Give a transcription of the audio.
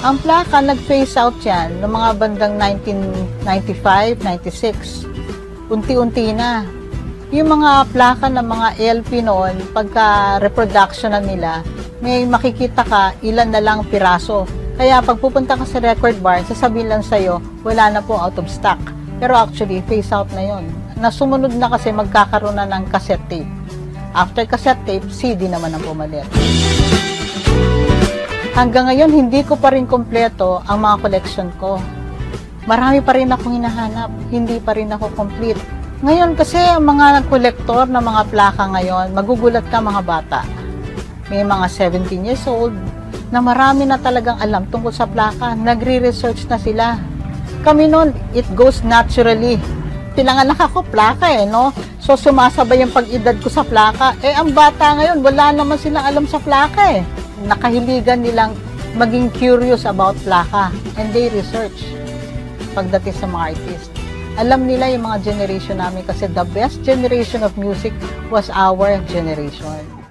Ang plaka, nag-phase out yan noong mga bandang 1995, 96. Unti-unti na. Yung mga plaka ng mga LP noon, pagka reproduction na nila, may makikita ka ilan na lang piraso. Kaya pag pupunta ka sa record bar, sasabihin lang sa'yo, wala na po, out of stock. Pero actually, phase out na yon. Nasumunod na kasi magkakaroon na ng cassette tape. After cassette tape, CD naman ang pumalit. Hanggang ngayon, hindi ko pa rin kompleto ang mga collection ko. Marami pa rin akong hinahanap, hindi pa rin ako complete. Ngayon kasi, ang mga kolektor ng mga plaka ngayon, magugulat ka mga bata. May mga 17 years old na marami na talagang alam tungkol sa plaka. Nagre-research na sila. Kami noon, it goes naturally. Pinanganak ako, plaka no? So, sumasabay yung pag-edad ko sa plaka. Ang bata ngayon, wala naman silang alam sa plaka Nakahiligan nilang maging curious about plaka. And they research pagdating sa mga artist. Alam nila yung mga generation namin kasi the best generation of music was our generation.